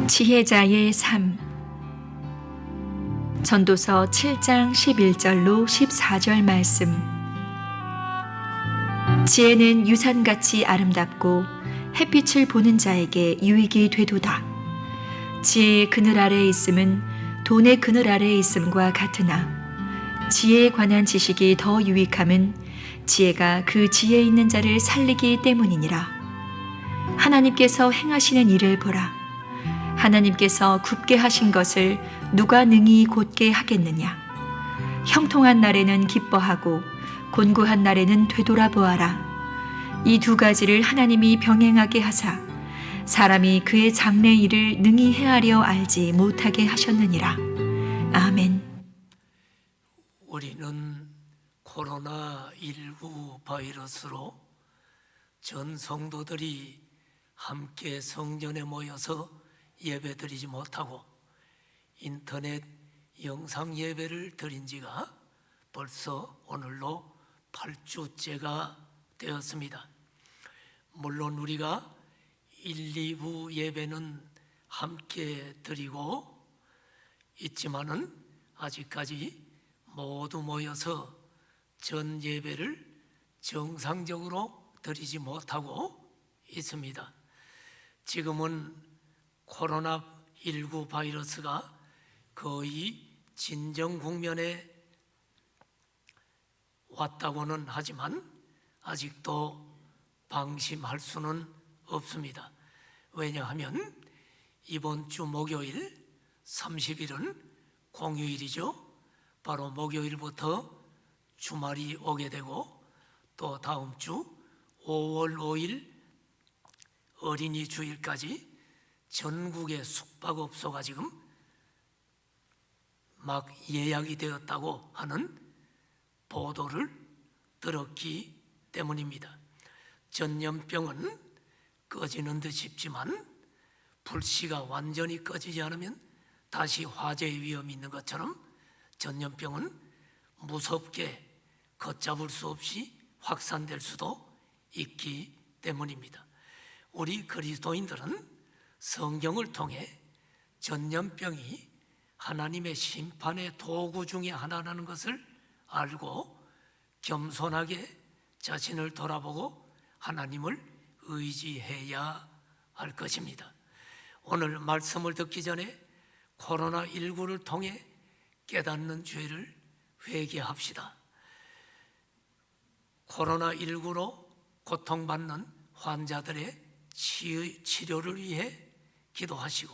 지혜자의 삶. 전도서 7장 11절로 14절 말씀. 지혜는 유산같이 아름답고 햇빛을 보는 자에게 유익이 되도다. 지혜의 그늘 아래에 있음은 돈의 그늘 아래에 있음과 같으나 지혜에 관한 지식이 더 유익함은 지혜가 그 지혜 있는 자를 살리기 때문이니라. 하나님께서 행하시는 일을 보라. 하나님께서 굽게 하신 것을 누가 능히 곧게 하겠느냐. 형통한 날에는 기뻐하고 곤고한 날에는 되돌아보아라. 이 두 가지를 하나님이 병행하게 하사 사람이 그의 장래 일을 능히 헤아려 알지 못하게 하셨느니라. 아멘. 우리는 코로나19 바이러스로 전 성도들이 함께 성전에 모여서 예배드리지 못하고 인터넷 영상 예배를 드린 지가 벌써 오늘로 8주째가 되었습니다. 물론 우리가 1, 2부 예배는 함께 드리고 있지만은 아직까지 모두 모여서 전 예배를 정상적으로 드리지 못하고 있습니다. 지금은 코로나19 바이러스가 거의 진정 국면에 왔다고는 하지만 아직도 방심할 수는 없습니다. 왜냐하면 이번 주 목요일 30일은 공휴일이죠. 바로 목요일부터 주말이 오게 되고 또 다음 주 5월 5일 어린이 주일까지 전국의 숙박업소가 지금 막 예약이 되었다고 하는 보도를 들었기 때문입니다. 전염병은 꺼지는 듯 싶지만 불씨가 완전히 꺼지지 않으면 다시 화재의 위험이 있는 것처럼 전염병은 무섭게 걷잡을 수 없이 확산될 수도 있기 때문입니다. 우리 그리스도인들은 성경을 통해 전염병이 하나님의 심판의 도구 중에 하나라는 것을 알고 겸손하게 자신을 돌아보고 하나님을 의지해야 할 것입니다. 오늘 말씀을 듣기 전에 코로나19를 통해 깨닫는 죄를 회개합시다. 코로나19로 고통받는 환자들의 치료를 위해 기도하시고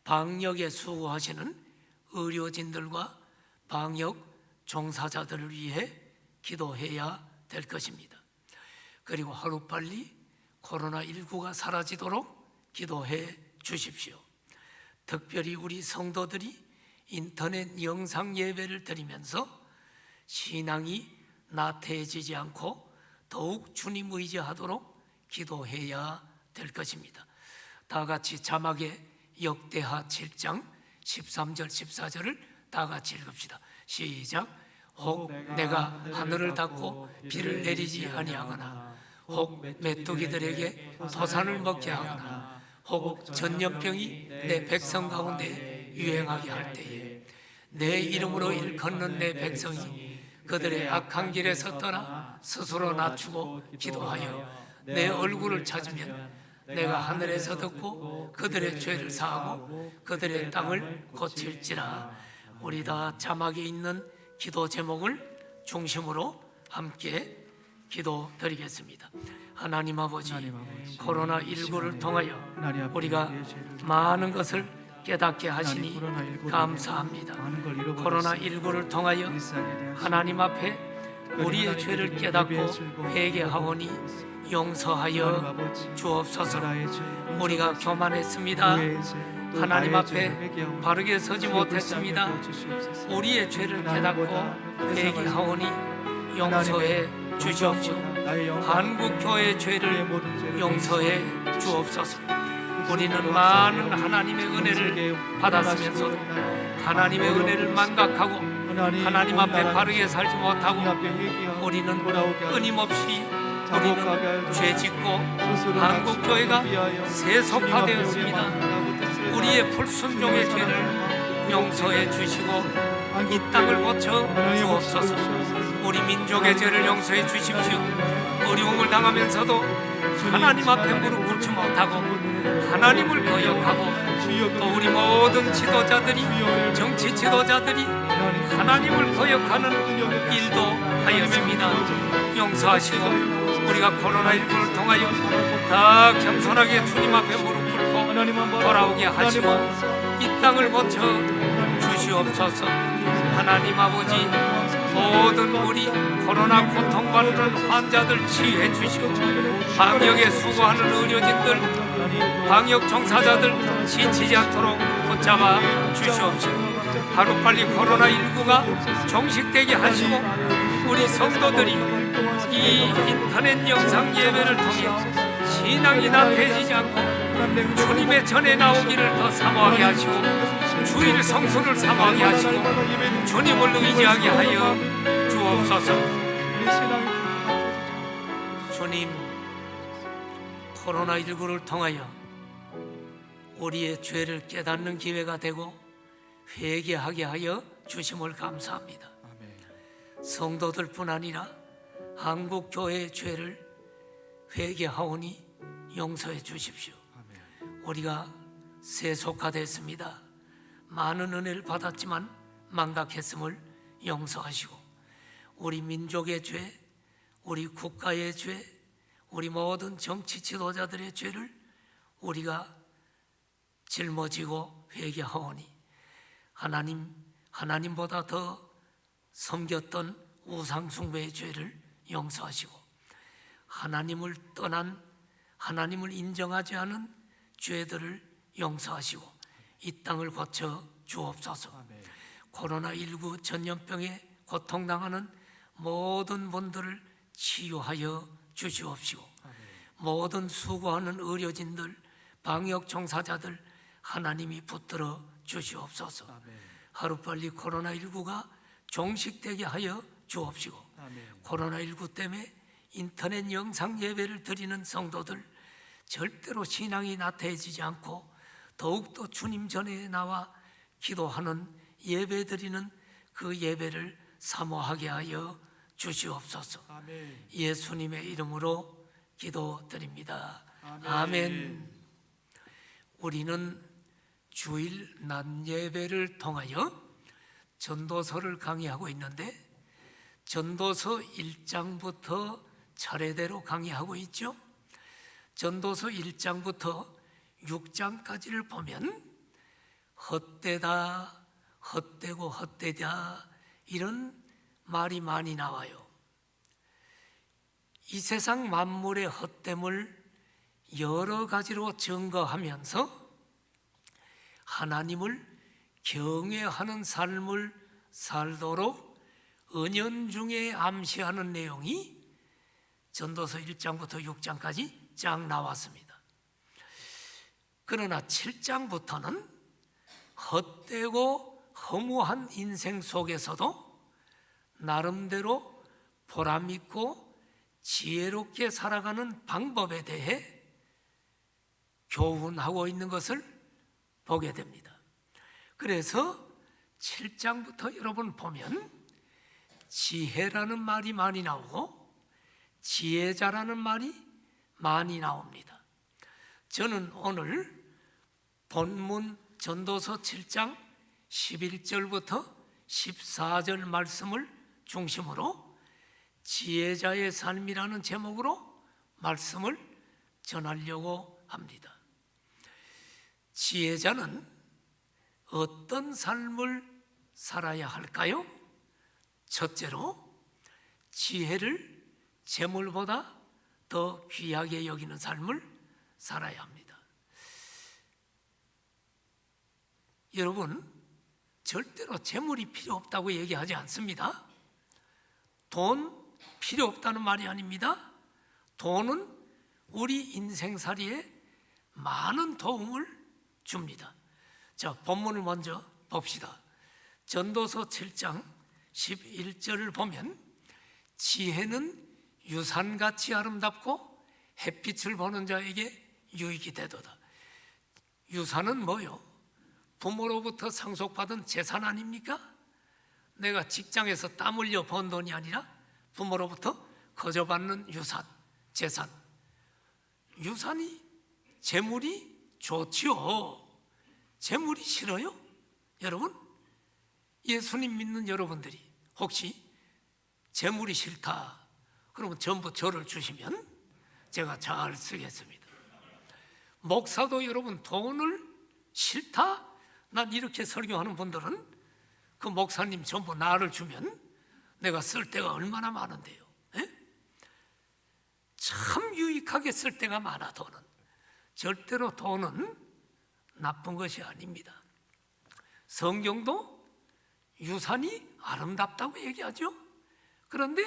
방역에 수고하시는 의료진들과 방역 종사자들을 위해 기도해야 될 것입니다. 그리고 하루빨리 코로나19가 사라지도록 기도해 주십시오. 특별히 우리 성도들이 인터넷 영상 예배를 드리면서 신앙이 나태해지지 않고 더욱 주님 의지하도록 기도해야 될 것입니다. 다 같이 자막에 역대하 7장 13절 14절을 다 같이 읽읍시다. 시작. 혹 내가 하늘을 닫고 비를 내리지 아니하거나 혹 메뚜기들에게 토산을 먹게 하거나 혹 전염병이 내 백성 가운데 유행하게 할 때에 내 이름으로 일컫는 내 백성이 그들의 악한 길에서 떠나 스스로 낮추고 기도하여 내 얼굴을 찾으면 내가 하늘에서 듣고 그들의 죄를 사하고 그들의 땅을 고칠지라. 우리 다 자막에 있는 기도 제목을 중심으로 함께 기도 드리겠습니다. 하나님 아버지, 코로나19를 통하여 우리가 많은 것을 깨닫게 하시니 감사합니다. 코로나19를 통하여 하나님 앞에 우리의 죄를 깨닫고 회개하오니 용서하여 주옵소서. 우리가 교만했습니다. 하나님 앞에 바르게 서지 못했습니다. 우리의 죄를 깨닫고 회개하오니 용서해 주시옵시오. 한국교회의 죄를 용서해 주옵소서. 우리는 많은 하나님의 은혜를 받았으면서도 하나님의 은혜를 망각하고 하나님 앞에 바르게 살지 못하고 우리는 끊임없이 우리는 죄짓고 한국교회가 세속화되었습니다. 우리의 불순종의 죄를 용서해 주시고 이 땅을 고쳐 주옵소서. 우리 민족의 죄를 용서해 주십시오. 어려움을 당하면서도 하나님 앞에 무릎 꿇지 못하고 하나님을 거역하고 또 우리 모든 지도자들이, 정치 지도자들이 하나님을 거역하는 일도 하였습니다. 용서하시고 우리가 코로나19를 통하여 다 겸손하게 주님 앞에 무릎 꿇고 돌아오게 하시고 이 땅을 고쳐 주시옵소서. 하나님 아버지, 모든 우리 코로나 고통받는 환자들 치유해 주시고 방역에 수고하는 의료진들, 방역 종사자들 지치지 않도록 붙잡아 주시옵시고 하루빨리 코로나19가 종식되게 하시고 우리 성도들이 이 인터넷 영상 예배를 통해 신앙이 나태해지지 않고 주님의 전에 나오기를 더 사모하게 하시고 주일 성수를 사모하게 하시고 주님을 의지하게 하여 주옵소서. 주님, 코로나19를 통하여 우리의 죄를 깨닫는 기회가 되고 회개하게 하여 주심을 감사합니다. 성도들뿐 아니라 한국 교회의 죄를 회개하오니 용서해 주십시오. 우리가 세속화됐습니다. 많은 은혜를 받았지만 망각했음을 용서하시고 우리 민족의 죄, 우리 국가의 죄, 우리 모든 정치 지도자들의 죄를 우리가 짊어지고 회개하오니 하나님보다 더 섬겼던 우상숭배의 죄를 용서하시고 하나님을 떠난, 하나님을 인정하지 않은 죄들을 용서하시고 이 땅을 고쳐 주옵소서. 코로나19 전염병에 고통당하는 모든 분들을 치유하여 주시옵시고 모든 수고하는 의료진들, 방역 종사자들 하나님이 붙들어 주시옵소서. 하루빨리 코로나19가 종식되게 하여 주옵시고 코로나19 때문에 인터넷 영상 예배를 드리는 성도들 절대로 신앙이 나태해지지 않고 더욱더 주님 전에 나와 기도하는 예배 드리는 그 예배를 사모하게 하여 주시옵소서. 예수님의 이름으로 기도드립니다. 아멘. 우리는 주일 낮 예배를 통하여 전도서를 강의하고 있는데 전도서 1장부터 차례대로 강의하고 있죠. 전도서 1장부터 6장까지를 보면 헛되다, 헛되고 헛되다 이런 말이 많이 나와요. 이 세상 만물의 헛됨을 여러 가지로 증거하면서 하나님을 경외하는 삶을 살도록 은연중에 암시하는 내용이 전도서 1장부터 6장까지 쫙 나왔습니다. 그러나 7장부터는 헛되고 허무한 인생 속에서도 나름대로 보람있고 지혜롭게 살아가는 방법에 대해 교훈하고 있는 것을 보게 됩니다. 그래서 7장부터 여러분 보면 지혜라는 말이 많이 나오고 지혜자라는 말이 많이 나옵니다. 저는 오늘 본문 전도서 7장 11절부터 14절 말씀을 중심으로 지혜자의 삶이라는 제목으로 말씀을 전하려고 합니다. 지혜자는 어떤 삶을 살아야 할까요? 첫째로 지혜를 재물보다 더 귀하게 여기는 삶을 살아야 합니다. 여러분, 절대로 재물이 필요 없다고 얘기하지 않습니다. 돈 필요 없다는 말이 아닙니다. 돈은 우리 인생살이에 많은 도움을 줍니다. 자, 본문을 먼저 봅시다. 전도서 7장 11절을 보면 지혜는 유산같이 아름답고 햇빛을 보는 자에게 유익이 되도다. 유산은 뭐요? 부모로부터 상속받은 재산 아닙니까? 내가 직장에서 땀 흘려 번 돈이 아니라 부모로부터 거저받는 유산, 재산. 유산이, 재물이 좋지요. 재물이 싫어요? 여러분, 예수님 믿는 여러분들이 혹시 재물이 싫다 그러면 전부 저를 주시면 제가 잘 쓰겠습니다. 목사도 여러분 돈을 싫다? 난 이렇게 설교하는 분들은 그 목사님 전부 나를 주면 내가 쓸 데가 얼마나 많은데요. 에? 참 유익하게 쓸 데가 많아. 돈은 절대로 돈은 나쁜 것이 아닙니다. 성경도 유산이 아름답다고 얘기하죠. 그런데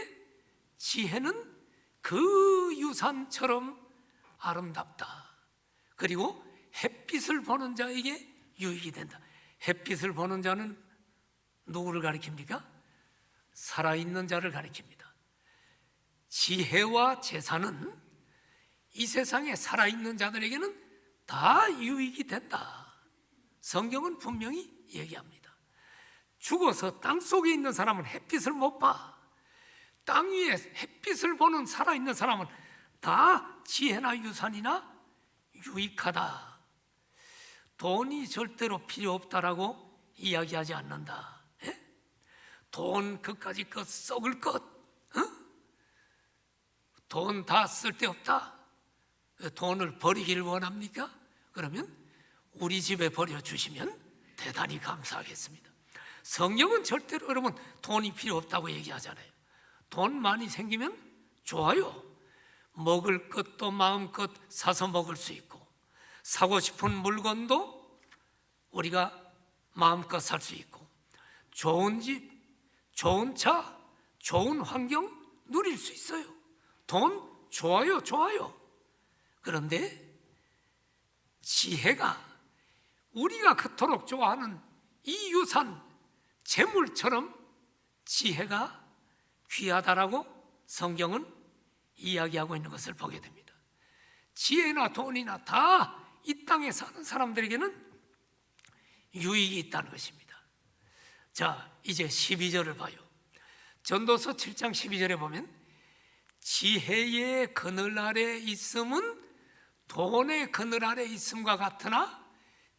지혜는 그 유산처럼 아름답다. 그리고 햇빛을 보는 자에게 유익이 된다. 햇빛을 보는 자는 누구를 가리킵니까? 살아있는 자를 가리킵니다. 지혜와 재산은 이 세상에 살아있는 자들에게는 다 유익이 된다. 성경은 분명히 얘기합니다. 죽어서 땅 속에 있는 사람은 햇빛을 못 봐. 땅 위에 햇빛을 보는 살아있는 사람은 다 지혜나 유산이나 유익하다. 돈이 절대로 필요 없다라고 이야기하지 않는다. 에? 돈 그까짓 것 썩을 것, 돈 다 쓸데없다. 돈을 버리기를 원합니까? 그러면 우리 집에 버려주시면 대단히 감사하겠습니다. 성경은 절대로 여러분 돈이 필요 없다고 얘기하잖아요. 돈 많이 생기면 좋아요. 먹을 것도 마음껏 사서 먹을 수 있고, 사고 싶은 물건도 우리가 마음껏 살 수 있고, 좋은 집, 좋은 차, 좋은 환경 누릴 수 있어요. 돈 좋아요, 좋아요. 그런데 지혜가 우리가 그토록 좋아하는 이 유산, 재물처럼 지혜가 귀하다라고 성경은 이야기하고 있는 것을 보게 됩니다. 지혜나 돈이나 다 이 땅에 사는 사람들에게는 유익이 있다는 것입니다. 자, 이제 12절을 봐요. 전도서 7장 12절에 보면 지혜의 그늘 아래 있음은 돈의 그늘 아래 있음과 같으나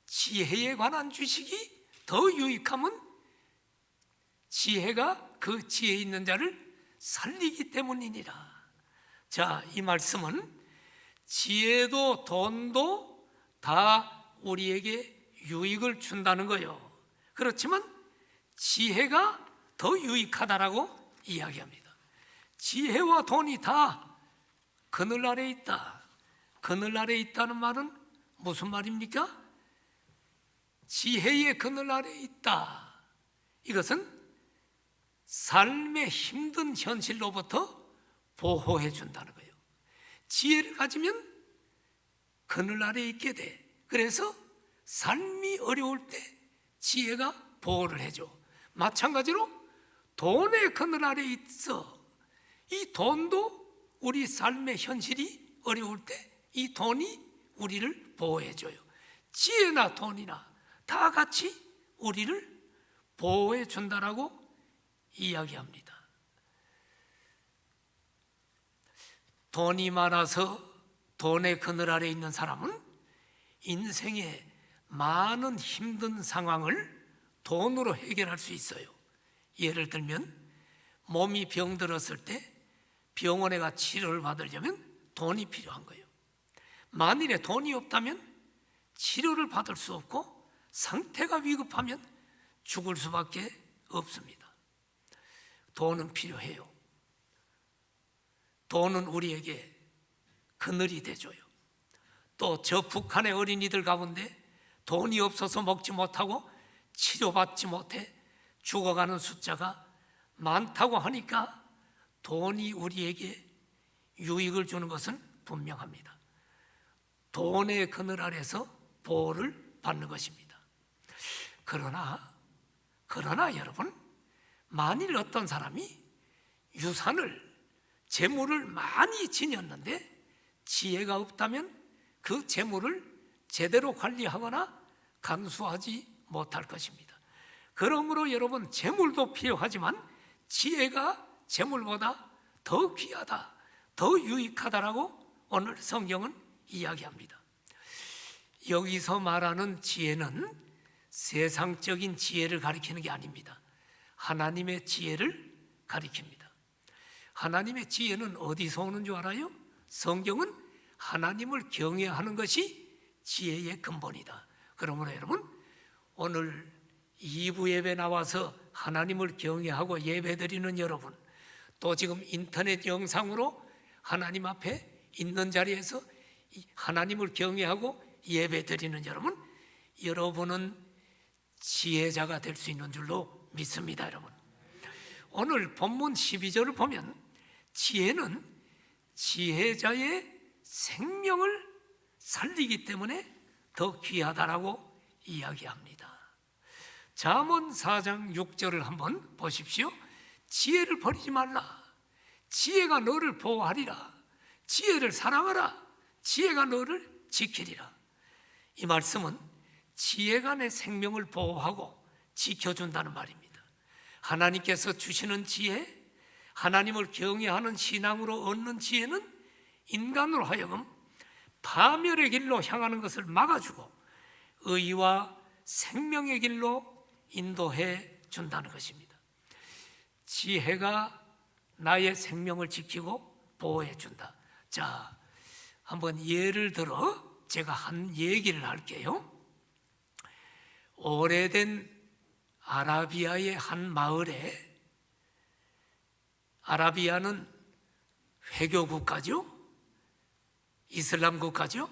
지혜에 관한 지식이 더 유익함은 지혜가 그 지혜 있는 자를 살리기 때문이니라. 자, 이 말씀은 지혜도 돈도 다 우리에게 유익을 준다는 거예요. 그렇지만 지혜가 더 유익하다라고 이야기합니다. 지혜와 돈이 다 그늘 아래 있다. 그늘 아래 있다는 말은 무슨 말입니까? 지혜의 그늘 아래 있다. 이것은 삶의 힘든 현실로부터 보호해 준다는 거예요. 지혜를 가지면 그늘 아래 있게 돼. 그래서 삶이 어려울 때 지혜가 보호를 해줘. 마찬가지로 돈의 그늘 아래 있어. 이 돈도 우리 삶의 현실이 어려울 때 이 돈이 우리를 보호해줘요. 지혜나 돈이나 다 같이 우리를 보호해 준다라고 이야기합니다. 돈이 많아서 돈의 그늘 아래 있는 사람은 인생의 많은 힘든 상황을 돈으로 해결할 수 있어요. 예를 들면 몸이 병들었을 때 병원에 가 치료를 받으려면 돈이 필요한 거예요. 만일에 돈이 없다면 치료를 받을 수 없고 상태가 위급하면 죽을 수밖에 없습니다. 돈은 필요해요. 돈은 우리에게 그늘이 되줘요. 또 저 북한의 어린이들 가운데 돈이 없어서 먹지 못하고 치료받지 못해 죽어가는 숫자가 많다고 하니까 돈이 우리에게 유익을 주는 것은 분명합니다. 돈의 그늘 아래서 보호를 받는 것입니다. 그러나 여러분, 만일 어떤 사람이 유산을, 재물을 많이 지녔는데 지혜가 없다면 그 재물을 제대로 관리하거나 간수하지 못할 것입니다. 그러므로 여러분, 재물도 필요하지만 지혜가 재물보다 더 귀하다, 더 유익하다라고 오늘 성경은 이야기합니다. 여기서 말하는 지혜는 세상적인 지혜를 가리키는 게 아닙니다. 하나님의 지혜를 가리킵니다. 하나님의 지혜는 어디서 오는 줄 알아요? 성경은 하나님을 경외하는 것이 지혜의 근본이다. 그러므로 여러분, 오늘 2부 예배 나와서 하나님을 경외하고 예배드리는 여러분, 또 지금 인터넷 영상으로 하나님 앞에 있는 자리에서 하나님을 경외하고 예배드리는 여러분, 여러분은 지혜자가 될 수 있는 줄로 믿습니다. 여러분, 오늘 본문 12절을 보면 지혜는 지혜자의 생명을 살리기 때문에 더 귀하다라고 이야기합니다. 잠언 4장 6절을 한번 보십시오. 지혜를 버리지 말라. 지혜가 너를 보호하리라. 지혜를 사랑하라. 지혜가 너를 지키리라. 이 말씀은 지혜가 내 생명을 보호하고 지켜준다는 말입니다. 하나님께서 주시는 지혜, 하나님을 경외하는 신앙으로 얻는 지혜는 인간으로 하여금 파멸의 길로 향하는 것을 막아주고 의와 생명의 길로 인도해 준다는 것입니다. 지혜가 나의 생명을 지키고 보호해 준다. 자, 한번 예를 들어 제가 한 얘기를 할게요. 오래된 아라비아의 한 마을에, 아라비아는 회교 국가죠, 이슬람 국가죠.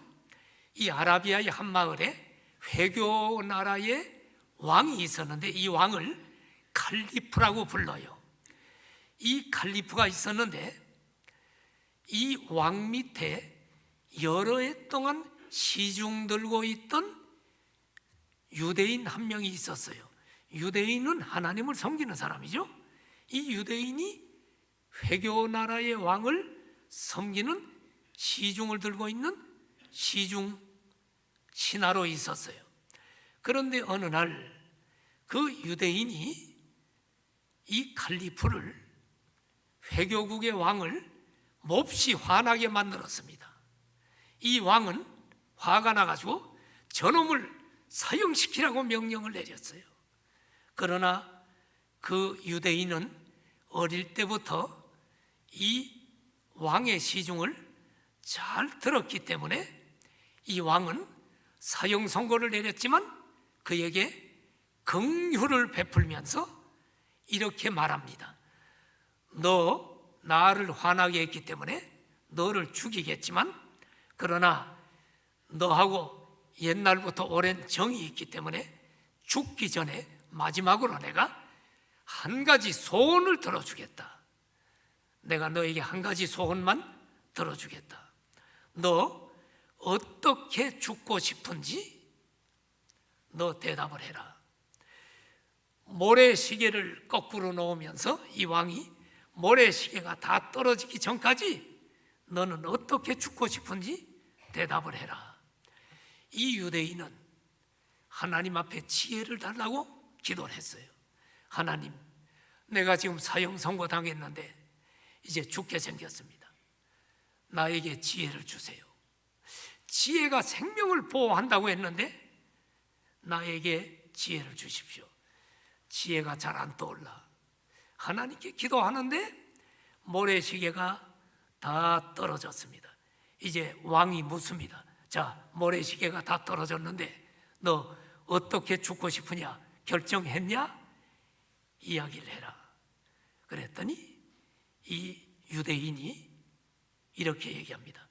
이 아라비아의 한 마을에 회교 나라의 왕이 있었는데 이 왕을 칼리프라고 불러요. 이 칼리프가 있었는데 이 왕 밑에 여러 해 동안 시중 들고 있던 유대인 한 명이 있었어요. 유대인은 하나님을 섬기는 사람이죠. 이 유대인이 회교 나라의 왕을 섬기는 시중을 들고 있는 시중 신하로 있었어요. 그런데 어느 날 그 유대인이 이 칼리프를, 회교국의 왕을 몹시 화나게 만들었습니다. 이 왕은 화가 나가지고 저놈을 사형시키라고 명령을 내렸어요. 그러나 그 유대인은 어릴 때부터 이 왕의 시중을 잘 들었기 때문에 이 왕은 사형 선고를 내렸지만 그에게 긍휼을 베풀면서 이렇게 말합니다. 너 나를 화나게 했기 때문에 너를 죽이겠지만, 그러나 너하고 옛날부터 오랜 정이 있기 때문에 죽기 전에 마지막으로 내가 한 가지 소원을 들어주겠다. 내가 너에게 한 가지 소원만 들어주겠다. 너 어떻게 죽고 싶은지 너 대답을 해라. 모래시계를 거꾸로 놓으면서 이 왕이 모래시계가 다 떨어지기 전까지 너는 어떻게 죽고 싶은지 대답을 해라. 이 유대인은 하나님 앞에 지혜를 달라고 기도를 했어요. 하나님, 내가 지금 사형 선고 당했는데 이제 죽게 생겼습니다. 나에게 지혜를 주세요. 지혜가 생명을 보호한다고 했는데 나에게 지혜를 주십시오. 지혜가 잘 안 떠올라. 하나님께 기도하는데 모래시계가 다 떨어졌습니다. 이제 왕이 묻습니다. 자, 모래시계가 다 떨어졌는데 너 어떻게 죽고 싶으냐? 결정했냐? 이야기를 해라. 그랬더니 이 유대인이 이렇게 얘기합니다.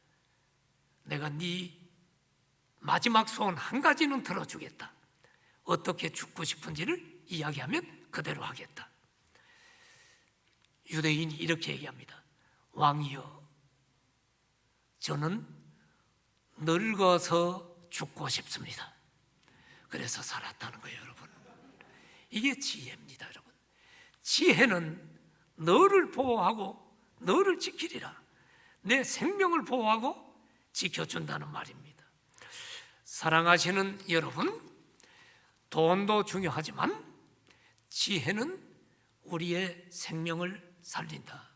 내가 네 마지막 소원 한 가지는 들어주겠다. 어떻게 죽고 싶은지를 이야기하면 그대로 하겠다. 유대인이 이렇게 얘기합니다. 왕이여, 저는 늙어서 죽고 싶습니다. 그래서 살았다는 거예요, 여러분. 이게 지혜입니다, 여러분. 지혜는 너를 보호하고 너를 지키리라. 내 생명을 보호하고 지켜준다는 말입니다. 사랑하시는 여러분, 돈도 중요하지만 지혜는 우리의 생명을 살린다.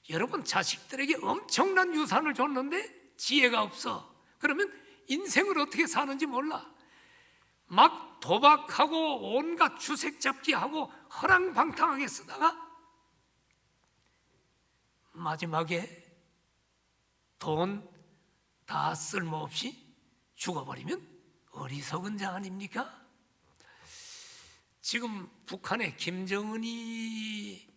여러분, 자식들에게 엄청난 유산을 줬는데 지혜가 없어. 그러면 인생을 어떻게 사는지 몰라. 막 도박하고 온갖 주색 잡기하고 허랑방탕하게 쓰다가 마지막에 돈 다 쓸모없이 죽어버리면 어리석은 자 아닙니까? 지금 북한의 김정은이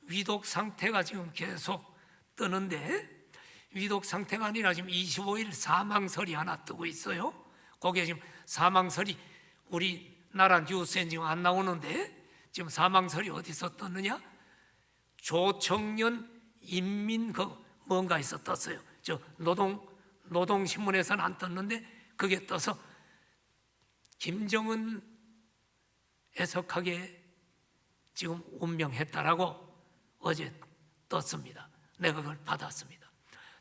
위독 상태가 지금 계속 뜨는데, 위독 상태가 아니라 지금 25일 사망설이 하나 뜨고 있어요. 거기에 지금 사망설이 우리나라 뉴스엔 지금 안 나오는데, 지금 사망설이 어디서 떴느냐? 조청년 인민 뭔가에서 떴어요. 저 노동신문에서는 안 떴는데 그게 떠서 김정은 애석하게 지금 운명했다라고 어제 떴습니다. 내가 그걸 받았습니다.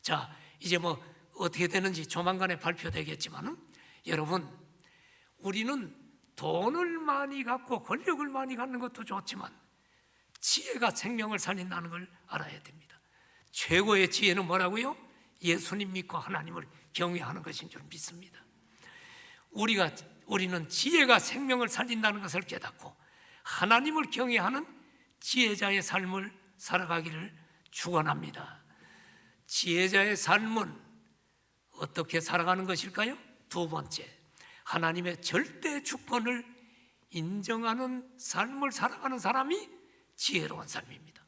자, 이제 뭐 어떻게 되는지 조만간에 발표되겠지만, 여러분, 우리는 돈을 많이 갖고 권력을 많이 갖는 것도 좋지만 지혜가 생명을 살린다는 걸 알아야 됩니다. 최고의 지혜는 뭐라고요? 예수님 믿고 하나님을 경외하는 것인 줄 믿습니다. 우리는 지혜가 생명을 살린다는 것을 깨닫고 하나님을 경외하는 지혜자의 삶을 살아가기를 축원합니다. 지혜자의 삶은 어떻게 살아가는 것일까요? 두 번째, 하나님의 절대 주권을 인정하는 삶을 살아가는 사람이 지혜로운 삶입니다.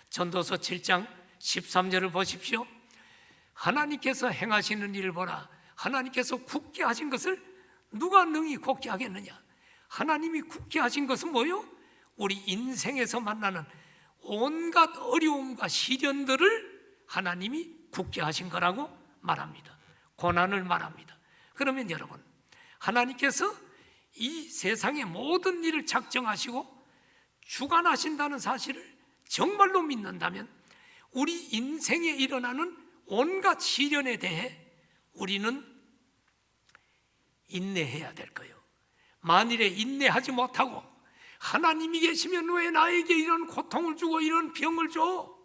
전도서 7장 13절을 보십시오. 하나님께서 행하시는 일을 보라. 하나님께서 굳게 하신 것을 누가 능히 굳게 하겠느냐? 하나님이 굳게 하신 것은 뭐요? 우리 인생에서 만나는 온갖 어려움과 시련들을 하나님이 굳게 하신 거라고 말합니다. 고난을 말합니다. 그러면 여러분, 하나님께서 이 세상의 모든 일을 작정하시고 주관하신다는 사실을 정말로 믿는다면 우리 인생에 일어나는 온갖 시련에 대해 우리는 인내해야 될 거예요. 만일에 인내하지 못하고 하나님이 계시면 왜 나에게 이런 고통을 주고 이런 병을 줘?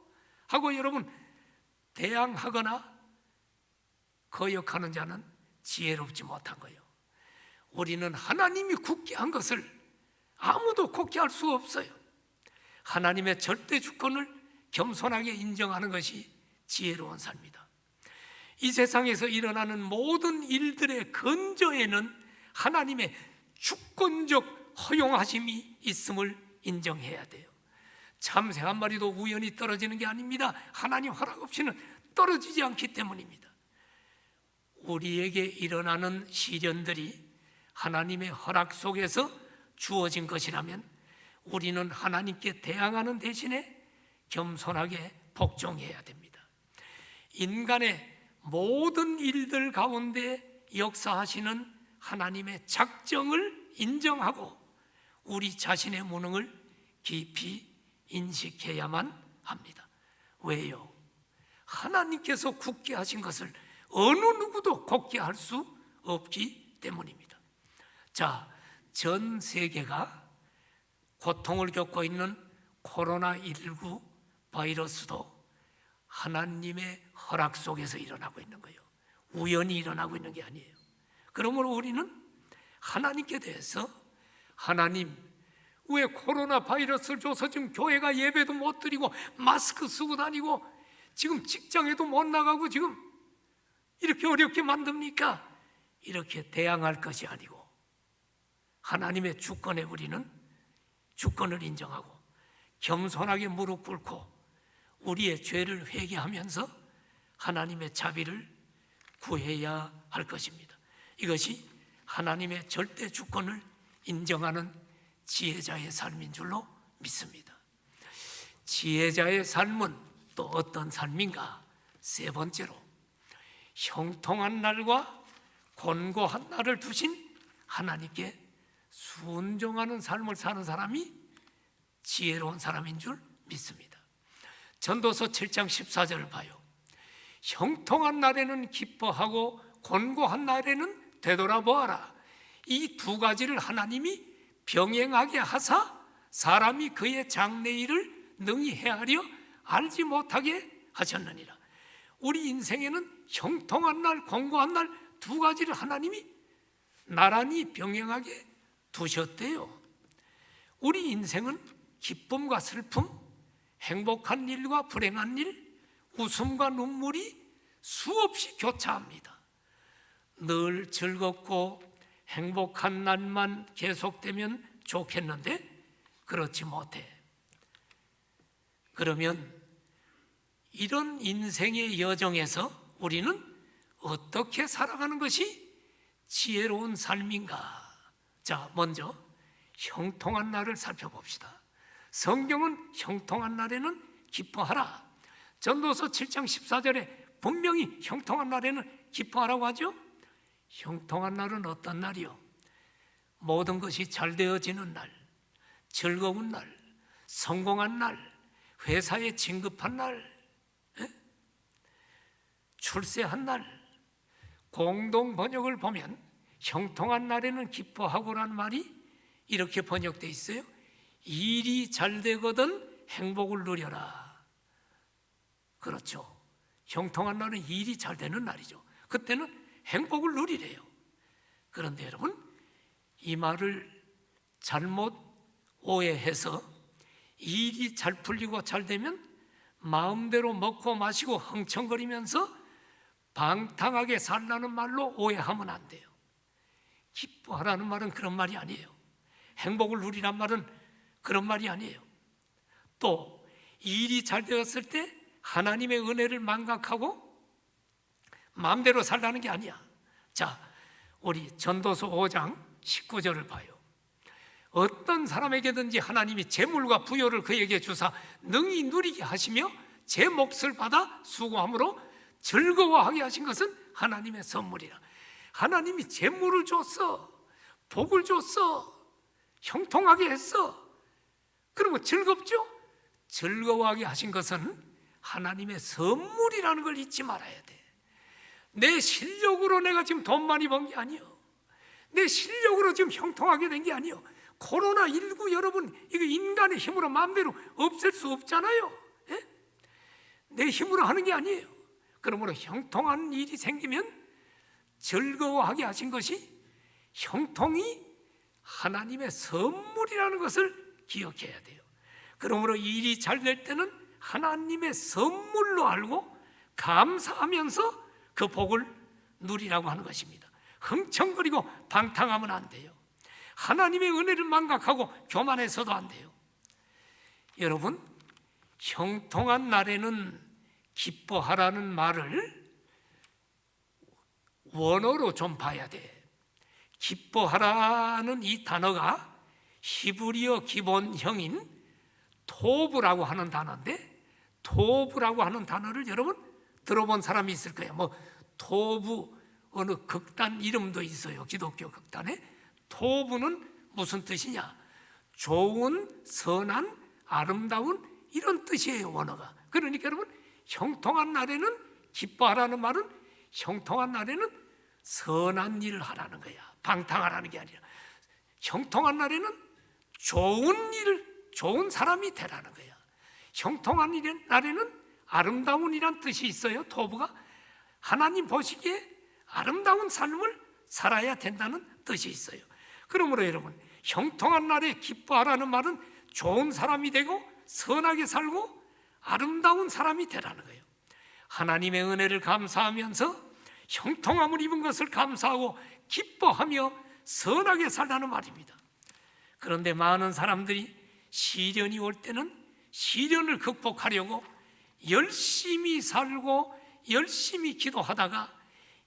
하고 여러분 대항하거나 거역하는 자는 지혜롭지 못한 거예요. 우리는 하나님이 굳게 한 것을 아무도 굳게 할 수 없어요. 하나님의 절대 주권을 겸손하게 인정하는 것이 지혜로운 삶이다. 이 세상에서 일어나는 모든 일들의 근저에는 하나님의 주권적 허용하심이 있음을 인정해야 돼요. 참새 한 마리도 우연히 떨어지는 게 아닙니다. 하나님 허락 없이는 떨어지지 않기 때문입니다. 우리에게 일어나는 시련들이 하나님의 허락 속에서 주어진 것이라면 우리는 하나님께 대항하는 대신에 겸손하게 복종해야 됩니다. 인간의 모든 일들 가운데 역사하시는 하나님의 작정을 인정하고 우리 자신의 무능을 깊이 인식해야만 합니다. 왜요? 하나님께서 굳게 하신 것을 어느 누구도 굳게 할 수 없기 때문입니다. 자, 전 세계가 고통을 겪고 있는 코로나19 바이러스도 하나님의 허락 속에서 일어나고 있는 거예요. 우연히 일어나고 있는 게 아니에요. 그러므로 우리는 하나님께 대해서 하나님, 왜 코로나 바이러스를 줘서 지금 교회가 예배도 못 드리고 마스크 쓰고 다니고 지금 직장에도 못 나가고 지금 이렇게 어렵게 만듭니까? 이렇게 대항할 것이 아니고 하나님의 주권에 우리는 주권을 인정하고 겸손하게 무릎 꿇고 우리의 죄를 회개하면서 하나님의 자비를 구해야 할 것입니다. 이것이 하나님의 절대 주권을 인정하는 지혜자의 삶인 줄로 믿습니다. 지혜자의 삶은 또 어떤 삶인가? 세 번째로, 형통한 날과 곤고한 날을 두신 하나님께 순종하는 삶을 사는 사람이 지혜로운 사람인 줄 믿습니다. 전도서 7장 14절을 봐요. 형통한 날에는 기뻐하고 곤고한 날에는 되돌아보아라. 이 두 가지를 하나님이 병행하게 하사 사람이 그의 장래일을 능히 헤아려 알지 못하게 하셨느니라. 우리 인생에는 형통한 날, 공고한 날 두 가지를 하나님이 나란히 병행하게 두셨대요. 우리 인생은 기쁨과 슬픔, 행복한 일과 불행한 일, 웃음과 눈물이 수없이 교차합니다. 늘 즐겁고 행복한 날만 계속되면 좋겠는데 그렇지 못해. 그러면 이런 인생의 여정에서 우리는 어떻게 살아가는 것이 지혜로운 삶인가? 자, 먼저 형통한 날을 살펴봅시다. 성경은 형통한 날에는 기뻐하라. 전도서 7장 14절에 분명히 형통한 날에는 기뻐하라고 하죠. 형통한 날은 어떤 날이요? 모든 것이 잘 되어지는 날, 즐거운 날, 성공한 날, 회사에 진급한 날, 출세한 날. 공동 번역을 보면 형통한 날에는 기뻐하고라는 말이 이렇게 번역되어 있어요. 일이 잘 되거든 행복을 누려라. 그렇죠. 형통한 날은 일이 잘 되는 날이죠. 그때는 행복을 누리래요. 그런데 여러분, 이 말을 잘못 오해해서 일이 잘 풀리고 잘 되면 마음대로 먹고 마시고 흥청거리면서 방탕하게 살라는 말로 오해하면 안 돼요. 기뻐하라는 말은 그런 말이 아니에요. 행복을 누리란 말은 그런 말이 아니에요. 또 일이 잘 되었을 때 하나님의 은혜를 망각하고 마음대로 살라는 게 아니야. 자, 우리 전도서 5장 19절을 봐요. 어떤 사람에게든지 하나님이 재물과 부여를 그에게 주사 능히 누리게 하시며 제 몫을 받아 수고함으로 즐거워하게 하신 것은 하나님의 선물이라. 하나님이 재물을 줬어, 복을 줬어, 형통하게 했어. 그러면 즐겁죠? 즐거워하게 하신 것은 하나님의 선물이라는 걸 잊지 말아야 돼. 내 실력으로 내가 지금 돈 많이 번 게 아니요, 내 실력으로 지금 형통하게 된 게 아니요. 코로나19 여러분, 이거 인간의 힘으로 마음대로 없앨 수 없잖아요. 예? 내 힘으로 하는 게 아니에요. 그러므로 형통한 일이 생기면 즐거워하게 하신 것이 형통이 하나님의 선물이라는 것을 기억해야 돼요. 그러므로 일이 잘 될 때는 하나님의 선물로 알고 감사하면서 그 복을 누리라고 하는 것입니다. 흥청거리고 방탕하면 안 돼요. 하나님의 은혜를 망각하고 교만해서도 안 돼요. 여러분, 형통한 날에는 기뻐하라는 말을 원어로 좀 봐야 돼. 기뻐하라는 이 단어가 히브리어 기본형인 토브라고 하는 단어인데, 토브라고 하는 단어를 여러분 들어본 사람이 있을 거예요. 뭐 토브 어느 극단 이름도 있어요. 기독교 극단에. 토브는 무슨 뜻이냐? 좋은, 선한, 아름다운 이런 뜻이에요, 원어가. 그러니까 여러분, 형통한 날에는 기뻐하라는 말은 형통한 날에는 선한 일을 하라는 거야. 방탕하라는 게 아니라 형통한 날에는 좋은 일, 좋은 사람이 되라는 거야. 형통한 날에는 아름다운이란 뜻이 있어요. 토부가 하나님 보시기에 아름다운 삶을 살아야 된다는 뜻이 있어요. 그러므로 여러분, 형통한 날에 기뻐하라는 말은 좋은 사람이 되고 선하게 살고 아름다운 사람이 되라는 거예요. 하나님의 은혜를 감사하면서 형통함을 입은 것을 감사하고 기뻐하며 선하게 살라는 말입니다. 그런데 많은 사람들이 시련이 올 때는 시련을 극복하려고 열심히 살고 열심히 기도하다가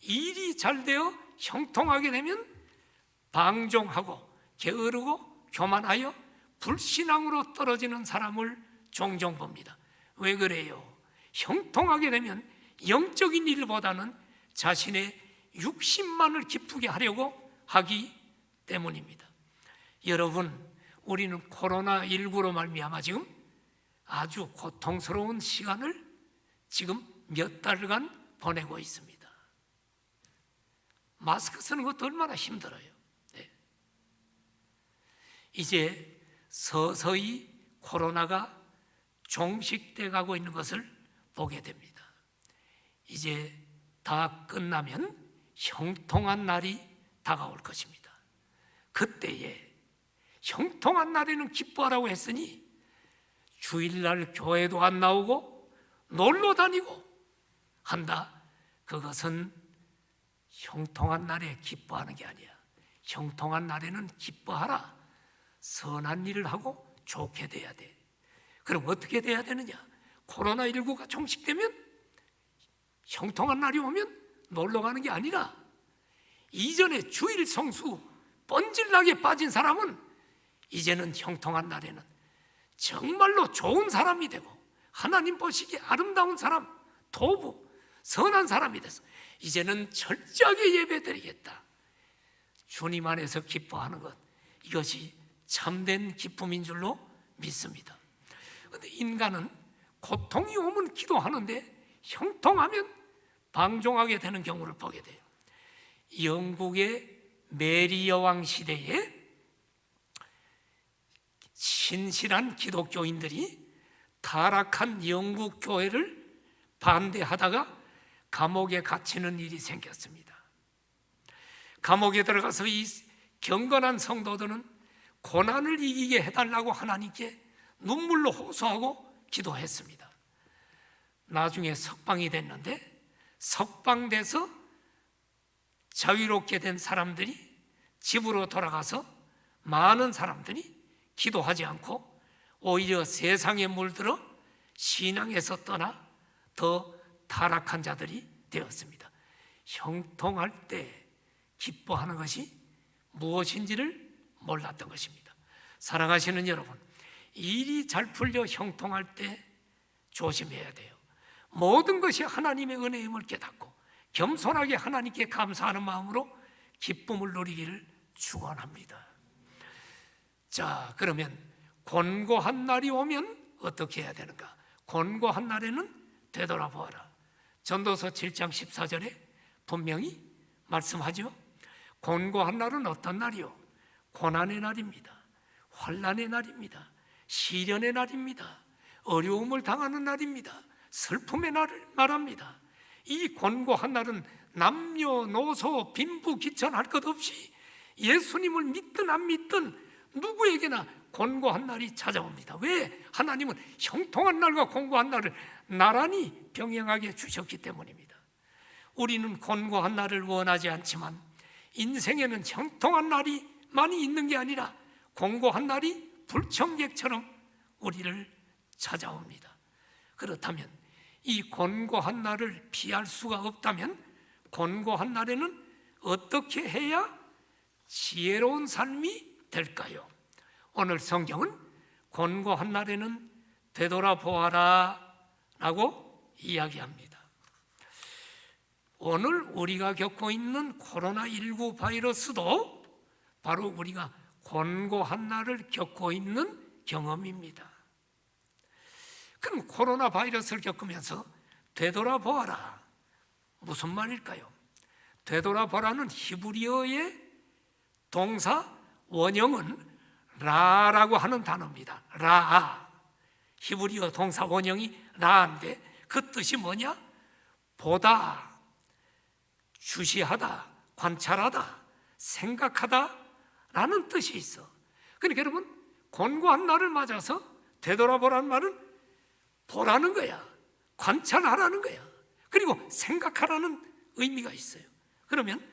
일이 잘 되어 형통하게 되면 방종하고 게으르고 교만하여 불신앙으로 떨어지는 사람을 종종 봅니다. 왜 그래요? 형통하게 되면 영적인 일보다는 자신의 육신만을 기쁘게 하려고 하기 때문입니다. 여러분, 우리는 코로나19로 말미암아 지금 아주 고통스러운 시간을 지금 몇 달간 보내고 있습니다. 마스크 쓰는 것도 얼마나 힘들어요. 네. 이제 서서히 코로나가 종식돼 가고 있는 것을 보게 됩니다. 이제 다 끝나면 형통한 날이 다가올 것입니다. 그때에 형통한 날에는 기뻐하라고 했으니 주일날 교회도 안 나오고 놀러 다니고 한다. 그것은 형통한 날에 기뻐하는 게 아니야. 형통한 날에는 기뻐하라. 선한 일을 하고 좋게 돼야 돼. 그럼 어떻게 돼야 되느냐? 코로나19가 종식되면 형통한 날이 오면 놀러 가는 게 아니라 이전에 주일 성수 뻔질나게 빠진 사람은 이제는 형통한 날에는 정말로 좋은 사람이 되고 하나님 보시기에 아름다운 사람, 도부, 선한 사람이 돼서 이제는 철저하게 예배드리겠다. 주님 안에서 기뻐하는 것, 이것이 참된 기쁨인 줄로 믿습니다. 그런데 인간은 고통이 오면 기도하는데 형통하면 방종하게 되는 경우를 보게 돼요. 영국의 메리 여왕 시대에 신실한 기독교인들이 타락한 영국 교회를 반대하다가 감옥에 갇히는 일이 생겼습니다. 감옥에 들어가서 이 경건한 성도들은 고난을 이기게 해달라고 하나님께 눈물로 호소하고 기도했습니다. 나중에 석방이 됐는데 석방돼서 자유롭게 된 사람들이 집으로 돌아가서 많은 사람들이 기도하지 않고 오히려 세상에 물들어 신앙에서 떠나 더 타락한 자들이 되었습니다. 형통할 때 기뻐하는 것이 무엇인지를 몰랐던 것입니다. 사랑하시는 여러분, 일이 잘 풀려 형통할 때 조심해야 돼요. 모든 것이 하나님의 은혜임을 깨닫고 겸손하게 하나님께 감사하는 마음으로 기쁨을 누리기를 축원합니다. 자, 그러면 곤고한 날이 오면 어떻게 해야 되는가? 곤고한 날에는 되돌아보아라. 전도서 7장 14절에 분명히 말씀하죠. 곤고한 날은 어떤 날이요? 고난의 날입니다. 환난의 날입니다. 시련의 날입니다. 어려움을 당하는 날입니다. 슬픔의 날을 말합니다. 이 곤고한 날은 남녀노소 빈부귀천할 것 없이 예수님을 믿든 안 믿든 누구에게나 곤고한 날이 찾아옵니다. 왜? 하나님은 형통한 날과 곤고한 날을 나란히 병행하게 주셨기 때문입니다. 우리는 곤고한 날을 원하지 않지만 인생에는 형통한 날이 많이 있는 게 아니라 곤고한 날이 불청객처럼 우리를 찾아옵니다. 그렇다면 이 곤고한 날을 피할 수가 없다면 곤고한 날에는 어떻게 해야 지혜로운 삶이 될까요? 오늘 성경은 곤고한 날에는 되돌아보아라 라고 이야기합니다. 오늘 우리가 겪고 있는 코로나19 바이러스도 바로 우리가 곤고한 날을 겪고 있는 경험입니다. 그럼 코로나 바이러스를 겪으면서 되돌아보아라, 무슨 말일까요? 되돌아보라는 히브리어의 동사 원형은 라라고 하는 단어입니다. 라, 히브리어 동사 원형이 라인데 그 뜻이 뭐냐? 보다, 주시하다, 관찰하다, 생각하다 라는 뜻이 있어. 그러니까 여러분, 곤고한 날을 맞아서 되돌아보라는 말은 보라는 거야, 관찰하라는 거야, 그리고 생각하라는 의미가 있어요. 그러면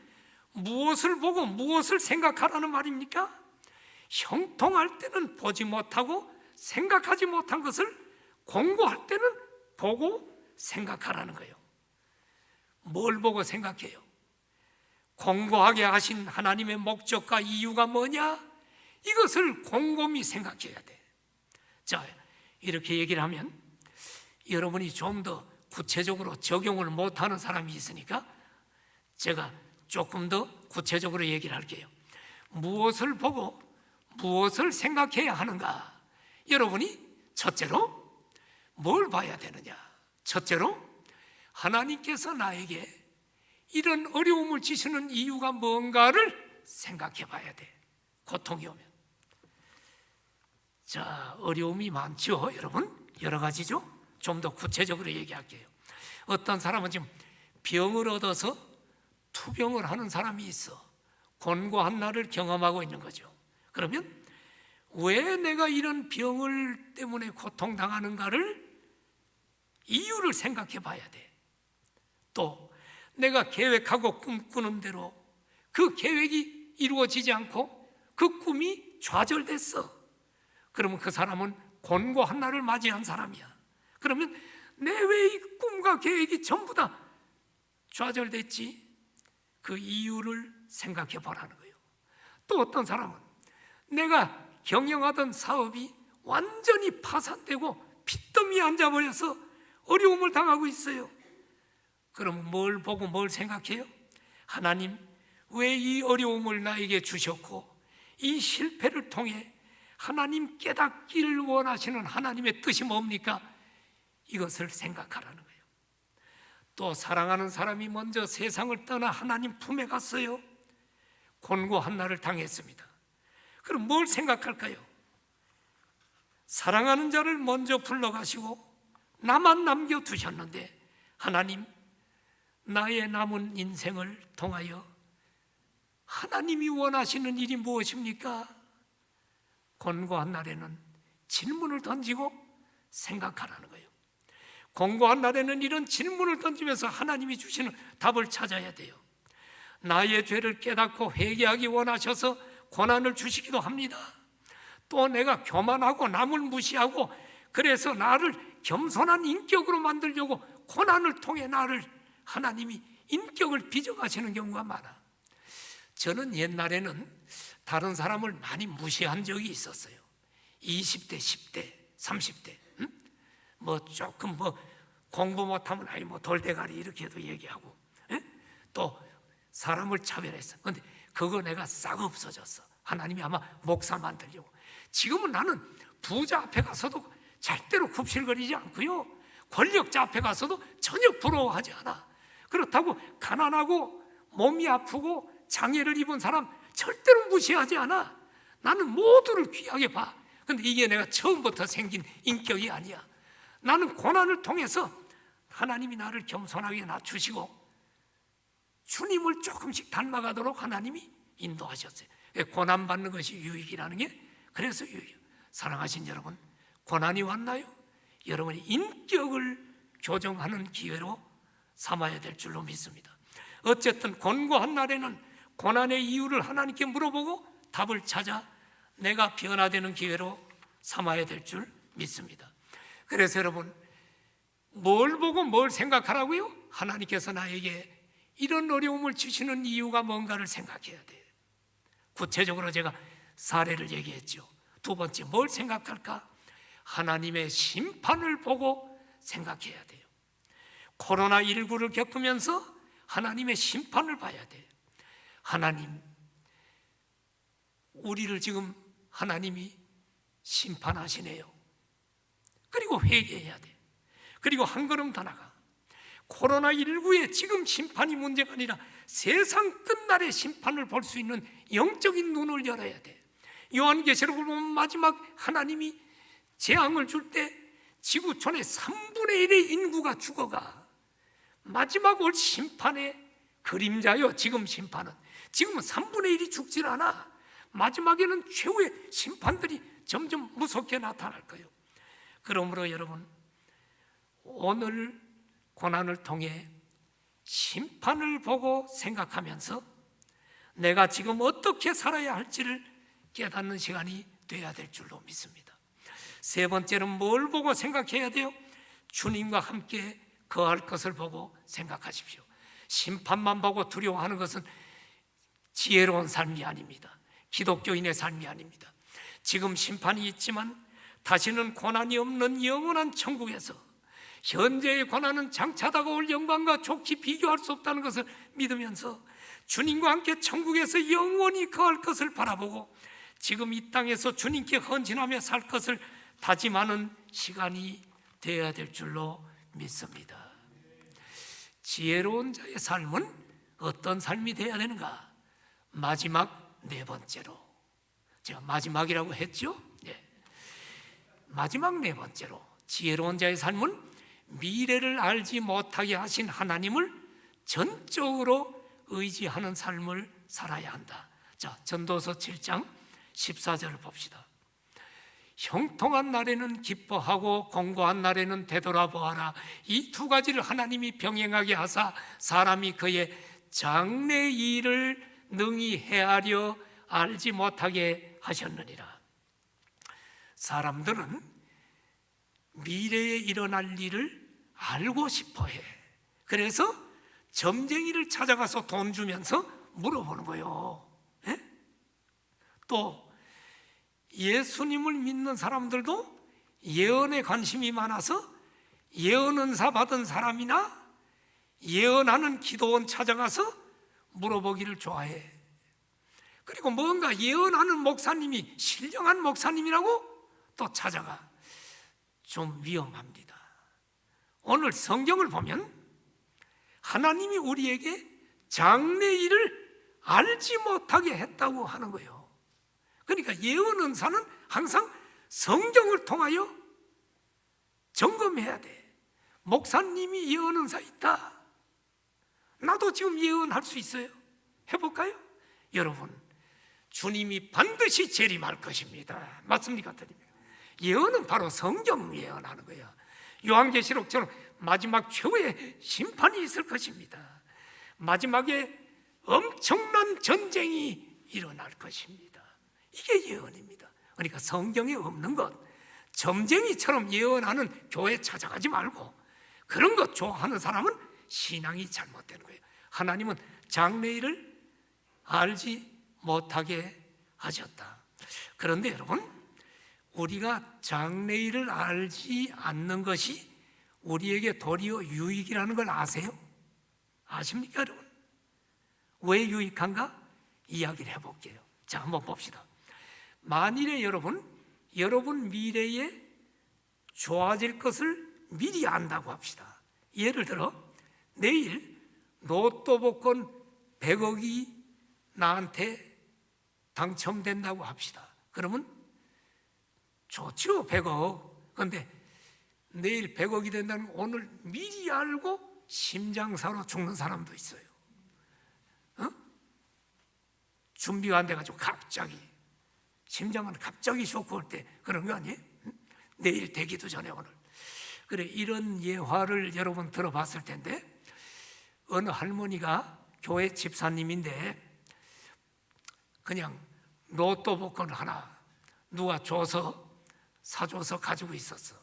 무엇을 보고 무엇을 생각하라는 말입니까? 형통할 때는 보지 못하고 생각하지 못한 것을 곤고할 때는 보고 생각하라는 거예요. 뭘 보고 생각해요? 곤고하게 하신 하나님의 목적과 이유가 뭐냐? 이것을 곰곰이 생각해야 돼. 자, 이렇게 얘기를 하면 여러분이 좀 더 구체적으로 적용을 못하는 사람이 있으니까 제가 조금 더 구체적으로 얘기를 할게요. 무엇을 보고 무엇을 생각해야 하는가? 여러분이 첫째로 뭘 봐야 되느냐? 첫째로 하나님께서 나에게 이런 어려움을 지시는 이유가 뭔가를 생각해 봐야 돼. 고통이 오면. 자, 어려움이 많죠, 여러분? 여러 가지죠? 좀 더 구체적으로 얘기할게요. 어떤 사람은 지금 병을 얻어서 투병을 하는 사람이 있어. 곤고한 날을 경험하고 있는 거죠. 그러면 왜 내가 이런 병을 때문에 고통당하는가를 이유를 생각해 봐야 돼. 또 내가 계획하고 꿈꾸는 대로 그 계획이 이루어지지 않고 그 꿈이 좌절됐어. 그러면 그 사람은 곤고한 날을 맞이한 사람이야. 그러면 내 왜 이 꿈과 계획이 전부 다 좌절됐지? 그 이유를 생각해 보라는 거예요. 또 어떤 사람은 내가 경영하던 사업이 완전히 파산되고 핏더미에 앉아버려서 어려움을 당하고 있어요. 그러면 뭘 보고 뭘 생각해요? 하나님, 왜 이 어려움을 나에게 주셨고 이 실패를 통해 하나님 깨닫기를 원하시는 하나님의 뜻이 뭡니까? 이것을 생각하라는 거예요. 또 사랑하는 사람이 먼저 세상을 떠나 하나님 품에 갔어요. 곤고한 날을 당했습니다. 그럼 뭘 생각할까요? 사랑하는 자를 먼저 불러가시고 나만 남겨두셨는데 하나님, 나의 남은 인생을 통하여 하나님이 원하시는 일이 무엇입니까? 곤고한 날에는 질문을 던지고 생각하라는 거예요. 곤고한 날에는 이런 질문을 던지면서 하나님이 주시는 답을 찾아야 돼요. 나의 죄를 깨닫고 회개하기 원하셔서 고난을 주시기도 합니다. 또 내가 교만하고 남을 무시하고 그래서 나를 겸손한 인격으로 만들려고 고난을 통해 나를 하나님이 인격을 빚어가시는 경우가 많아. 저는 옛날에는 다른 사람을 많이 무시한 적이 있었어요. 20대, 10대, 30대. 뭐 조금 뭐 공부 못하면 아이 뭐 돌대가리 이렇게도 얘기하고, 또 사람을 차별했어. 근데 그거 내가 싹 없어졌어. 하나님이 아마 목사 만들려고. 지금은 나는 부자 앞에 가서도 절대로 굽실거리지 않고요, 권력자 앞에 가서도 전혀 부러워하지 않아. 그렇다고 가난하고 몸이 아프고 장애를 입은 사람 절대로 무시하지 않아. 나는 모두를 귀하게 봐. 근데 이게 내가 처음부터 생긴 인격이 아니야. 나는 고난을 통해서 하나님이 나를 겸손하게 낮추시고 주님을 조금씩 닮아가도록 하나님이 인도하셨어요. 고난받는 것이 유익이라는 게 그래서 유익이에요. 사랑하신 여러분, 고난이 왔나요? 여러분의 인격을 교정하는 기회로 삼아야 될 줄로 믿습니다. 어쨌든 곤고한 날에는 고난의 이유를 하나님께 물어보고 답을 찾아 내가 변화되는 기회로 삼아야 될 줄 믿습니다. 그래서 여러분, 뭘 보고 뭘 생각하라고요? 하나님께서 나에게 이런 어려움을 주시는 이유가 뭔가를 생각해야 돼요. 구체적으로 제가 사례를 얘기했죠. 두 번째, 뭘 생각할까? 하나님의 심판을 보고 생각해야 돼요. 코로나19를 겪으면서 하나님의 심판을 봐야 돼요. 하나님, 우리를 지금 하나님이 심판하시네요. 그리고 회개해야 돼. 그리고 한 걸음 더 나가. 코로나19의 지금 심판이 문제가 아니라 세상 끝날의 심판을 볼 수 있는 영적인 눈을 열어야 돼. 요한계시록을 보면 마지막 하나님이 재앙을 줄 때 지구촌의 3분의 1의 인구가 죽어가. 마지막 올 심판의 그림자요. 지금 심판은 지금은 3분의 1이 죽질 않아. 마지막에는 최후의 심판들이 점점 무섭게 나타날 거예요. 그러므로 여러분, 오늘 고난을 통해 심판을 보고 생각하면서 내가 지금 어떻게 살아야 할지를 깨닫는 시간이 돼야 될 줄로 믿습니다. 세 번째는 뭘 보고 생각해야 돼요? 주님과 함께 거할 것을 보고 생각하십시오. 심판만 보고 두려워하는 것은 지혜로운 삶이 아닙니다. 기독교인의 삶이 아닙니다. 지금 심판이 있지만 다시는 고난이 없는 영원한 천국에서 현재의 고난은 장차 다가올 영광과 좋게 비교할 수 없다는 것을 믿으면서 주님과 함께 천국에서 영원히 거할 것을 바라보고 지금 이 땅에서 주님께 헌신하며 살 것을 다짐하는 시간이 되어야 될 줄로 믿습니다. 지혜로운 자의 삶은 어떤 삶이 되어야 되는가? 마지막 네 번째로, 제가 마지막이라고 했죠? 예. 마지막 네 번째로, 지혜로운 자의 삶은 미래를 알지 못하게 하신 하나님을 전적으로 의지하는 삶을 살아야 한다. 자, 전도서 7장 14절을 봅시다. 형통한 날에는 기뻐하고 공고한 날에는 되돌아보아라. 이 두 가지를 하나님이 병행하게 하사 사람이 그의 장래 일을 능히 헤아려 알지 못하게 하셨느니라. 사람들은 미래에 일어날 일을 알고 싶어해. 그래서 점쟁이를 찾아가서 돈 주면서 물어보는 거예요. 예? 또 예수님을 믿는 사람들도 예언에 관심이 많아서 예언은사 받은 사람이나 예언하는 기도원 찾아가서 물어보기를 좋아해. 그리고 뭔가 예언하는 목사님이 신령한 목사님이라고 또 찾아가. 좀 위험합니다. 오늘 성경을 보면 하나님이 우리에게 장래 일을 알지 못하게 했다고 하는 거예요. 그러니까 예언은사는 항상 성경을 통하여 점검해야 돼. 목사님이 예언은사 있다. 나도 지금 예언할 수 있어요. 해볼까요? 여러분, 주님이 반드시 재림할 것입니다. 맞습니까? 예언은 바로 성경 예언하는 거예요. 요한계시록처럼 마지막 최후의 심판이 있을 것입니다. 마지막에 엄청난 전쟁이 일어날 것입니다. 이게 예언입니다. 그러니까 성경에 없는 것, 점쟁이처럼 예언하는 교회 찾아가지 말고 그런 것 좋아하는 사람은 신앙이 잘못된 거예요. 하나님은 장래일을 알지 못하게 하셨다. 그런데 여러분, 우리가 장래일을 알지 않는 것이 우리에게 도리어 유익이라는 걸 아세요? 아십니까, 여러분? 왜 유익한가? 이야기를 해볼게요. 자, 한번 봅시다. 만일에 여러분 미래에 좋아질 것을 미리 안다고 합시다. 예를 들어 내일 로또 복권 100억이 나한테 당첨된다고 합시다. 그러면 좋죠, 100억. 그런데 내일 100억이 된다는 오늘 미리 알고 심장사로 죽는 사람도 있어요. 준비가 안 돼가지고 갑자기 심장은 갑자기 쇼크 올 때 그런 거 아니에요? 내일 되기도 전에 오늘. 그래, 이런 예화를 여러분 들어봤을 텐데, 어느 할머니가 교회 집사님인데 그냥 로또 복권 하나 누가 줘서 사줘서 가지고 있었어.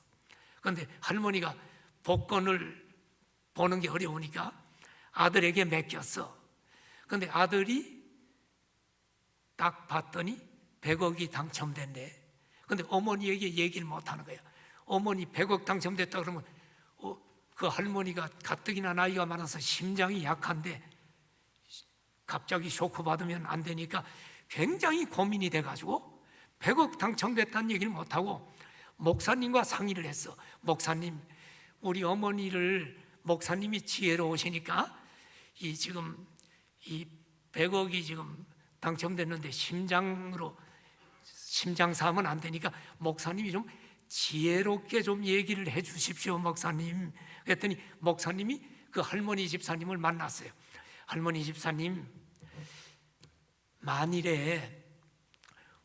그런데 할머니가 복권을 보는 게 어려우니까 아들에게 맡겼어. 그런데 아들이 딱 봤더니 100억이 당첨됐네. 근데 어머니에게 얘기를 못 하는 거야. 어머니 100억 당첨됐다 그러면 그 할머니가 가뜩이나 나이가 많아서 심장이 약한데 갑자기 쇼크 받으면 안 되니까 굉장히 고민이 돼가지고 100억 당첨됐다는 얘기를 못하고 목사님과 상의를 했어. 목사님, 우리 어머니를 목사님이 지혜로우시니까 지금 이 100억이 지금 당첨됐는데 심장사 하면 안 되니까 목사님이 좀 지혜롭게 좀 얘기를 해 주십시오, 목사님. 그랬더니 목사님이 그 할머니 집사님을 만났어요. 할머니 집사님, 만일에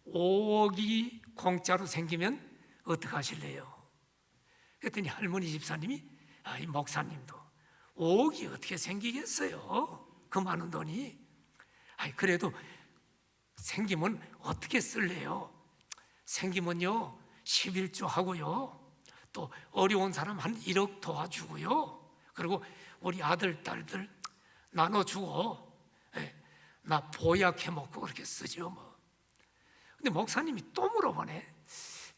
5억이 공짜로 생기면 어떻게 하실래요? 그랬더니 할머니 집사님이 이 목사님도 5억이 어떻게 생기겠어요? 그 많은 돈이. 그래도 생기면 어떻게 쓸래요? 생기면요 11조 하고요, 또 어려운 사람 한 1억 도와주고요, 그리고 우리 아들 딸들 나눠주고, 나 보약해 먹고 그렇게 쓰죠 뭐. 근데 목사님이 또 물어보네.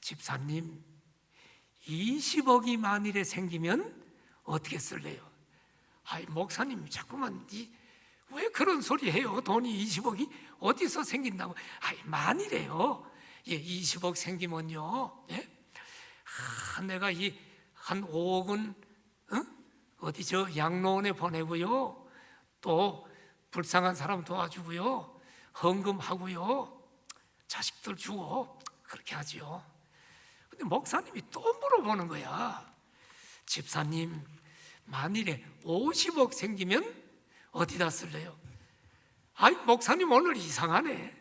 집사님, 20억이 만일에 생기면 어떻게 쓸래요? 목사님 자꾸만 왜 그런 소리 해요? 돈이 20억이 어디서 생긴다고? 만일에요 20억 생기면요, 내가 한 5억은 어디 저 양로원에 보내고요, 또 불쌍한 사람 도와주고요, 헌금하고요, 자식들 주고 그렇게 하지요. 근데 목사님이 또 물어보는 거야. 집사님, 만일에 50억 생기면 어디다 쓸래요? 아이, 목사님 오늘 이상하네.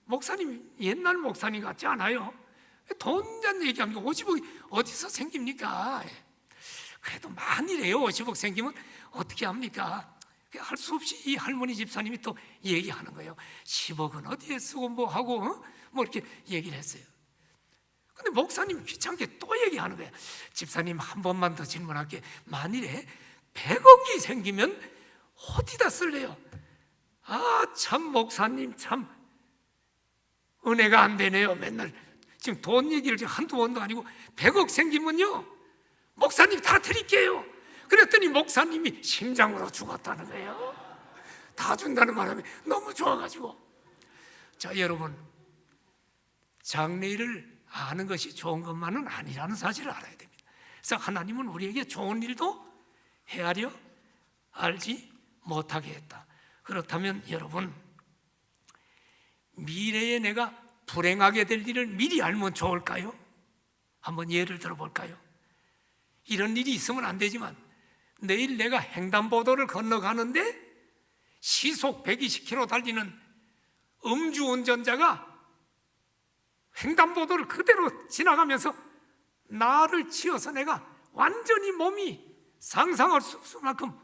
목사님 옛날 목사님 같지 않아요? 돈 잔 얘기하면 50억이 어디서 생깁니까? 그래도 만일에요 50억 생기면 어떻게 합니까? 할 수 없이 이 할머니 집사님이 또 얘기하는 거예요. 10억은 어디에 쓰고 뭐 하고 뭐 이렇게 얘기를 했어요. 근데 목사님 귀찮게 또 얘기하는 거예요. 집사님 한 번만 더 질문할게. 만일에 100억이 생기면 어디다 쓸래요? 아, 참 목사님 참 은혜가 안 되네요. 맨날 지금 돈 얘기를 지금 한두 번도 아니고 100억 생기면요 목사님 다 드릴게요. 그랬더니 목사님이 심장으로 죽었다는 거예요. 다 준다는 바람에 너무 좋아가지고. 자, 여러분, 장래일을 아는 것이 좋은 것만은 아니라는 사실을 알아야 됩니다. 그래서 하나님은 우리에게 좋은 일도 헤아려 알지 못하게 했다. 그렇다면 여러분, 미래에 내가 불행하게 될 일을 미리 알면 좋을까요? 한번 예를 들어볼까요? 이런 일이 있으면 안 되지만 내일 내가 횡단보도를 건너가는데 시속 120km 달리는 음주운전자가 횡단보도를 그대로 지나가면서 나를 치어서 내가 완전히 몸이 상상할 수 없을 만큼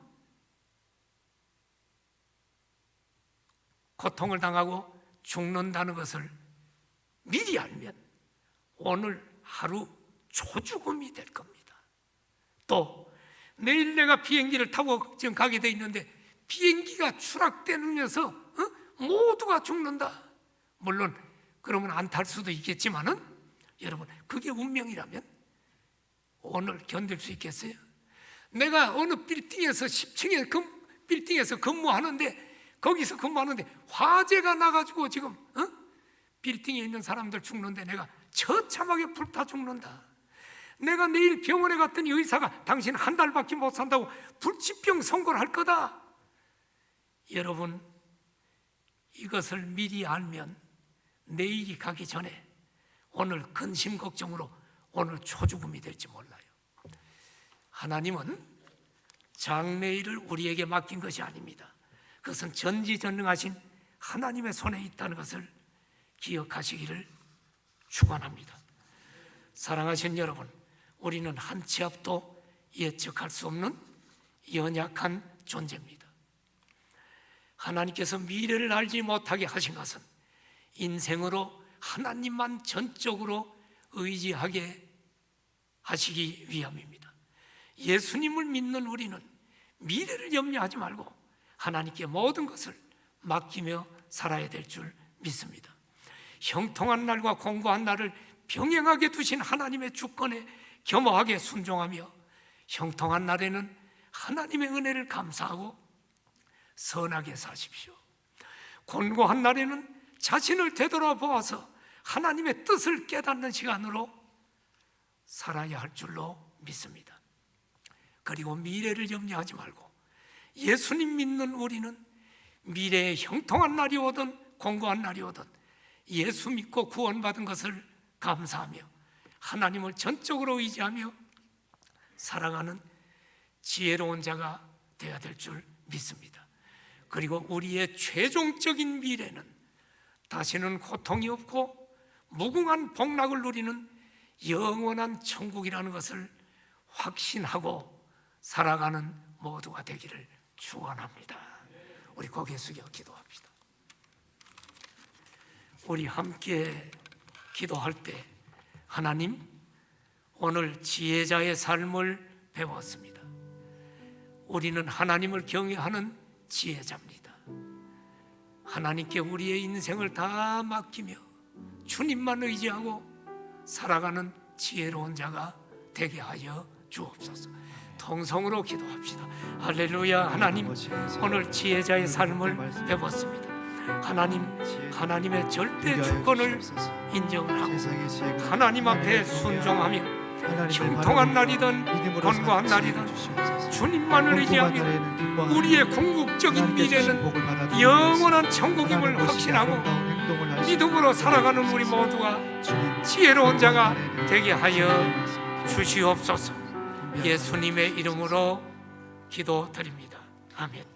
고통을 당하고 죽는다는 것을 미리 알면 오늘 하루 초죽음이 될 겁니다. 또 내일 내가 비행기를 타고 지금 가게 돼 있는데 비행기가 추락되면서 모두가 죽는다. 물론 그러면 안 탈 수도 있겠지만은 여러분, 그게 운명이라면 오늘 견딜 수 있겠어요? 내가 어느 빌딩에서 10층의 빌딩에서 근무하는데 거기서 근무하는데 화재가 나가지고 지금 빌딩에 있는 사람들 죽는데 내가 처참하게 불타 죽는다. 내가 내일 병원에 갔더니 의사가 당신 한 달밖에 못 산다고 불치병 선고를 할 거다. 여러분, 이것을 미리 알면 내일이 가기 전에 오늘 근심 걱정으로 오늘 초죽음이 될지 몰라요. 하나님은 장래일을 우리에게 맡긴 것이 아닙니다. 그것은 전지전능하신 하나님의 손에 있다는 것을 기억하시기를 축원합니다. 사랑하신 여러분, 우리는 한 치 앞도 예측할 수 없는 연약한 존재입니다. 하나님께서 미래를 알지 못하게 하신 것은 인생으로 하나님만 전적으로 의지하게 하시기 위함입니다. 예수님을 믿는 우리는 미래를 염려하지 말고 하나님께 모든 것을 맡기며 살아야 될 줄 믿습니다. 형통한 날과 공고한 날을 병행하게 두신 하나님의 주권에 겸허하게 순종하며 형통한 날에는 하나님의 은혜를 감사하고 선하게 사십시오. 곤고한 날에는 자신을 되돌아보아서 하나님의 뜻을 깨닫는 시간으로 살아야 할 줄로 믿습니다. 그리고 미래를 염려하지 말고 예수님 믿는 우리는 미래에 형통한 날이 오든 공고한 날이 오든 예수 믿고 구원받은 것을 감사하며 하나님을 전적으로 의지하며 살아가는 지혜로운 자가 되어야 될 줄 믿습니다. 그리고 우리의 최종적인 미래는 다시는 고통이 없고 무궁한 복락을 누리는 영원한 천국이라는 것을 확신하고 살아가는 모두가 되기를 축원합니다. 우리 고개 숙여 기도합시다. 우리 함께 기도할 때 하나님, 오늘 지혜자의 삶을 배웠습니다. 우리는 하나님을 경외하는 지혜자입니다. 하나님께 우리의 인생을 다 맡기며 주님만 의지하고 살아가는 지혜로운 자가 되게 하여 주옵소서. 통성으로 기도합시다. 할렐루야. 하나님, 오늘 지혜자의 삶을 배웠습니다. 하나님, 하나님의 절대 주권을 인정을 하고 하나님 앞에 순종하며 형통한 날이든 곤고한 날이든 주님만을 의지하며 우리의 궁극적인 미래는 영원한 천국임을 확신하고 믿음으로 살아가는 우리 모두가 지혜로운 자가 되게 하여 주시옵소서. 예수님의 이름으로 기도드립니다. 아멘.